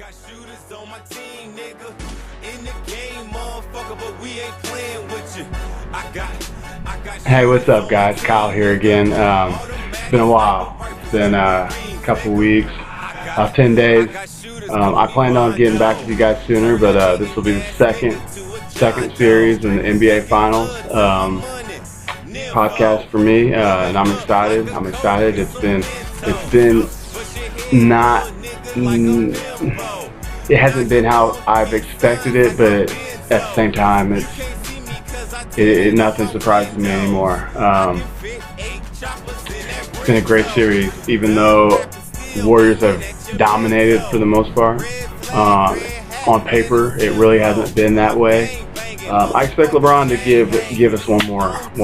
got shooters on my team, nigga. In the game, motherfucker, but we ain't playing with you. Hey, what's up, guys? Kyle here again. It's been a while. It's been a couple weeks, 10 days. I planned on getting back to you guys sooner, but this will be the second series in the NBA Finals podcast for me, and I'm excited. It's been not. It hasn't been how I've expected it, but at the same time, nothing surprises me anymore. It's been a great series, even though the Warriors have dominated for the most part. On paper, it really hasn't been that way. I expect LeBron to give us one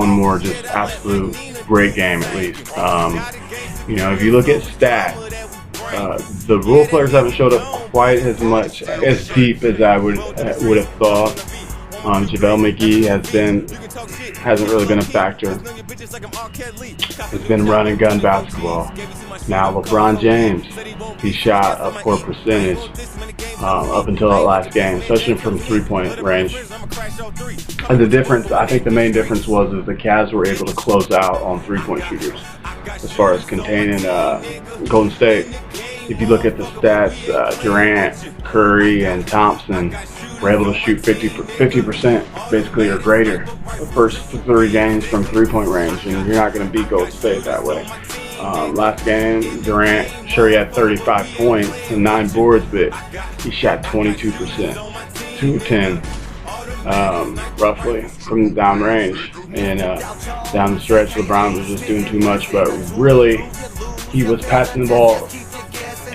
more just absolute great game at least. If you look at stats, the role players haven't showed up quite as deep as I would have thought. JaVale McGee hasn't really been a factor. It's been run and gun basketball. Now LeBron James, he shot a poor percentage up until that last game, especially from 3-point range. And I think the main difference was that the Cavs were able to close out on 3-point shooters as far as containing Golden State. If you look at the stats, Durant, Curry, and Thompson were able to shoot 50% basically or greater the first 3 games from 3-point range, and you're not going to beat Golden State that way. Last game, Durant, sure, he had 35 points and 9 boards, but he shot 22%, 2 of 10, roughly, from down range. And down the stretch, LeBron was just doing too much, but really, he was passing the ball.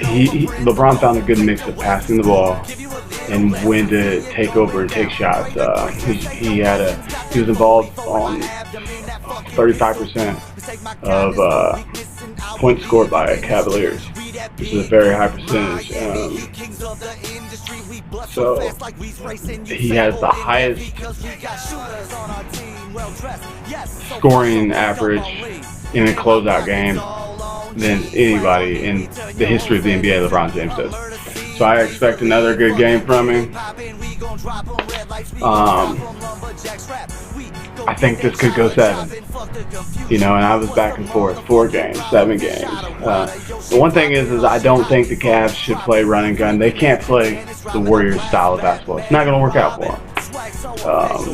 LeBron found a good mix of passing the ball and when to take over and take shots. He was involved on 35% of points scored by Cavaliers, which is a very high percentage. So he has the highest scoring average in a closeout game than anybody in the history of the NBA. LeBron James does. So I expect another good game from him. I think this could go 7. And I was back and forth, 4 games, 7 games. The one thing is I don't think the Cavs should play run and gun. They can't play the Warriors style of basketball. It's not going to work out for them.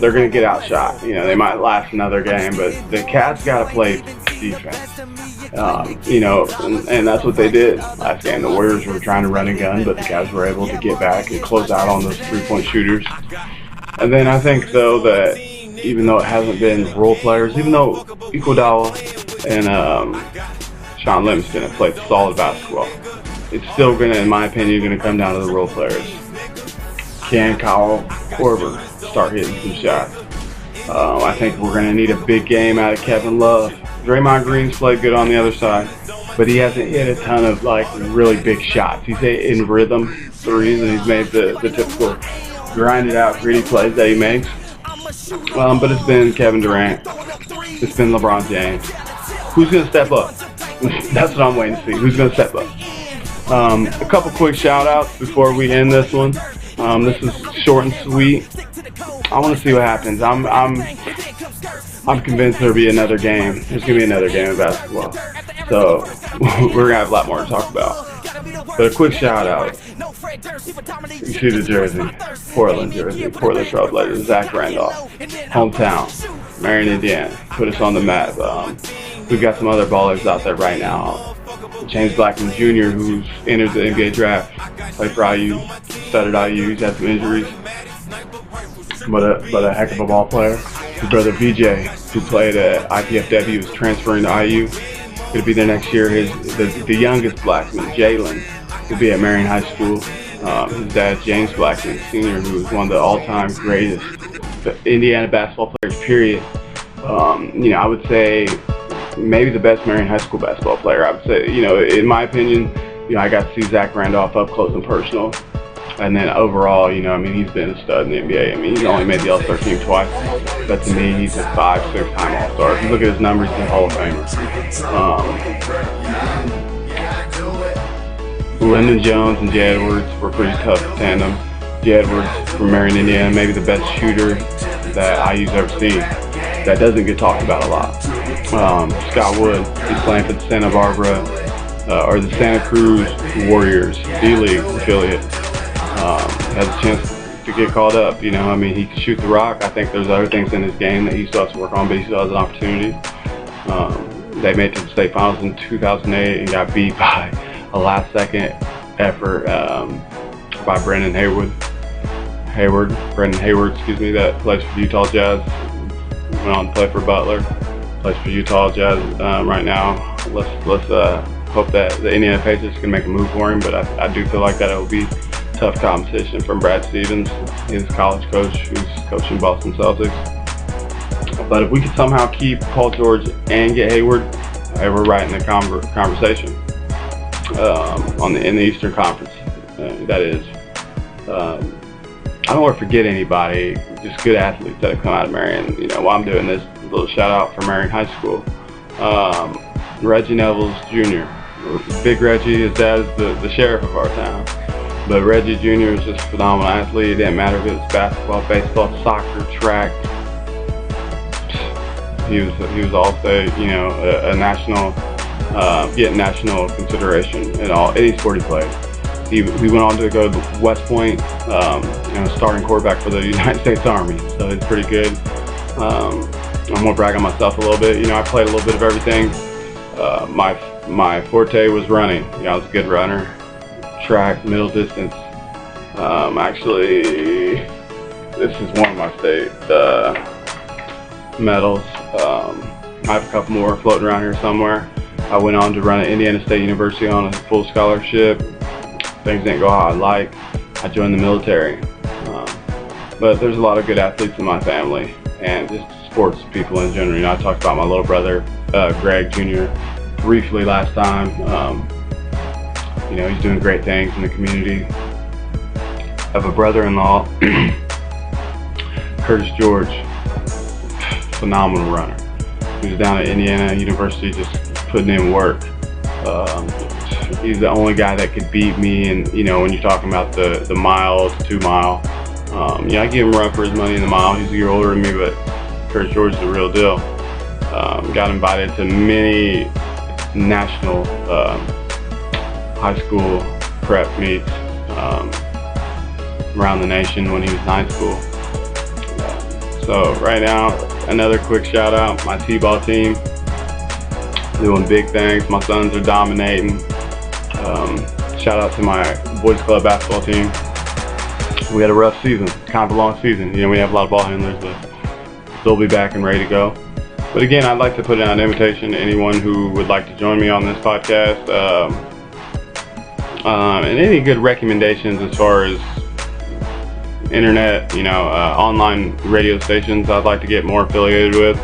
They're going to get outshot. They might last another game, but the Cavs got to play defense. And that's what they did last game. The Warriors were trying to run and gun, but the Cavs were able to get back and close out on those 3-point shooters. And then I think, though, that even though it hasn't been role players, even though Iguodala and Sean Livingston have played solid basketball, it's still going to, in my opinion, come down to the role players. Can Kyle Korver start hitting some shots? I think we're going to need a big game out of Kevin Love. Draymond Green's played good on the other side, but he hasn't hit a ton of really big shots. He's in rhythm threes, and he's made the typical grinded out gritty plays that he makes. But it's been Kevin Durant. It's been LeBron James. Who's going to step up? That's what I'm waiting to see. Who's going to step up? A couple quick shout outs before we end this one. This is short and sweet. I want to see what happens. I'm convinced there'll be another game. There's going to be another game of basketball. So we're going to have a lot more to talk about. But a quick shout out. You see the jersey. Portland Trailblazers. Zach Randolph. Hometown. Marion, Indiana. Put us on the map. We've got some other ballers out there right now. James Blackman Jr., who's entered the NBA draft. Played for IU. Studded IU. He's had some injuries. But a heck of a ball player. His brother VJ, who played at IPFW, is transferring to IU. Going to be there next year. The youngest Blackman, Jalen, will be at Marion High School. His dad, James Blackman, Sr., who is one of the all-time greatest Indiana basketball players, period. I would say maybe the best Marion High School basketball player. I would say, in my opinion, I got to see Zach Randolph up close and personal. And then overall, he's been a stud in the NBA. He's only made the All-Star team twice. But to me, he's a 5-6-time All-Star. If you look at his numbers, he's a Hall of Famer. Lyndon Jones and Jay Edwards were pretty tough tandem. Jay Edwards from Marion, Indiana, maybe the best shooter that IU's ever seen. That doesn't get talked about a lot. Scott Wood, he's playing for the Santa Barbara, or the Santa Cruz Warriors, D-League affiliate. Has a chance to get called up, you know. I mean, he can shoot the rock. I think there's other things in his game that he still has to work on, but he still has an opportunity. They made it to the state finals in 2008 and got beat by a last-second effort by Brendan Hayward, excuse me, that plays for Utah Jazz. Went on to play for Butler, plays for Utah Jazz right now. Let's hope that the Indiana Pacers can make a move for him, but I do feel like that it will be tough competition from Brad Stevens, his college coach, who's coaching Boston Celtics. But if we could somehow keep Paul George and get Hayward, we're right in the conversation in the Eastern Conference. That is. I don't want to forget anybody, just good athletes that have come out of Marion. You know, while I'm doing this, a little shout out for Marion High School. Reggie Nevels Jr. Big Reggie, his dad is the sheriff of our town. But Reggie Jr. is just a phenomenal athlete. It didn't matter if it was basketball, baseball, soccer, track. He was also, you know, a national, getting national consideration in any sport he played. He went on to go to West Point, you know, starting quarterback for the United States Army. So it's pretty good. I'm gonna brag on myself a little bit. You know, I played a little bit of everything. My forte was running. You know, I was a good runner. Track, middle distance. Actually, this is one of my state medals. I have a couple more floating around here somewhere. I went on to run at Indiana State University on a full scholarship. Things didn't go how I like. I joined the military. But there's a lot of good athletes in my family and just sports people in general. You know, I talked about my little brother, Greg Jr., briefly last time. You know, he's doing great things in the community. I have a brother-in-law, Curtis George, phenomenal runner. He was down at Indiana University just putting in work. He's the only guy that could beat me, and you know, when you're talking about the mile to 2 mile, yeah, I give him a run for his money in the mile. He's a year older than me, but Curtis George is the real deal. Got invited to many national high school prep meets around the nation when he was in high school. So right now, another quick shout out, my T-ball team, doing big things. My sons are dominating. Shout out to my boys club basketball team. We had a rough season, kind of a long season. You know, we have a lot of ball handlers, but they'll be back and ready to go. But again, I'd like to put out an invitation to anyone who would like to join me on this podcast. And any good recommendations as far as internet, you know, online radio stations I'd like to get more affiliated with.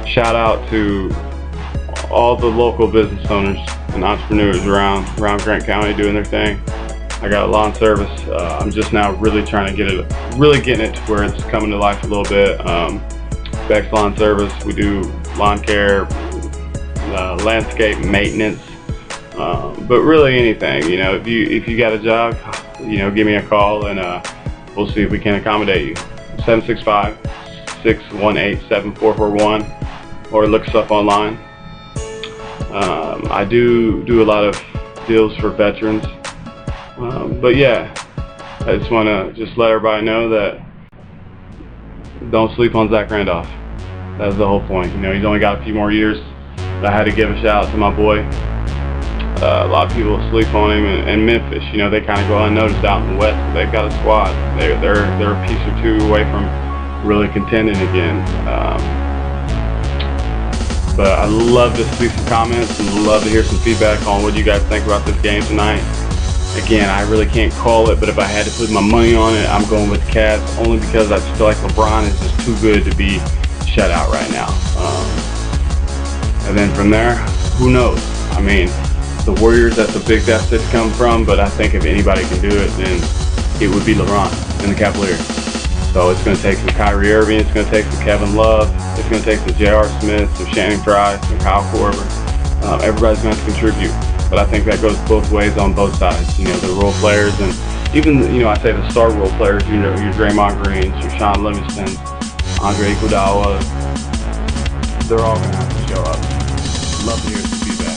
Shout out to all the local business owners and entrepreneurs around Grant County doing their thing. I got a lawn service. I'm just now really trying to getting it to where it's coming to life a little bit. Beck's Lawn Service. We do lawn care, landscape maintenance, but really anything. You know, if you got a job, you know, give me a call and we'll see if we can accommodate you. 765-618-7441, or look us up online. I do a lot of deals for veterans. But yeah, I just want to let everybody know that don't sleep on Zach Randolph. That's the whole point. You know, he's only got a few more years. But I had to give a shout out to my boy. A lot of people sleep on him, and Memphis, you know, they kind of go unnoticed out in the West. But they've got a squad. They're a piece or two away from really contending again. But I'd love to see some comments and love to hear some feedback on what you guys think about this game tonight. Again, I really can't call it, but if I had to put my money on it, I'm going with the Cavs, only because I just feel like LeBron is just too good to be shut out right now. And then from there, who knows? I mean, the Warriors, that's a big deficit to come from, but I think if anybody can do it, then it would be LeBron and the Cavaliers. So it's going to take some Kyrie Irving, it's going to take some Kevin Love, it's going to take some J.R. Smith, some Shannon Price, some Kyle Korver. Everybody's going to have to contribute. But I think that goes both ways on both sides. You know, the role players and even, you know, I say the star role players, you know, your Draymond Greens, your Sean Livingston, Andre Iguodala, they're all going to have to show up. Love to hear some feedback.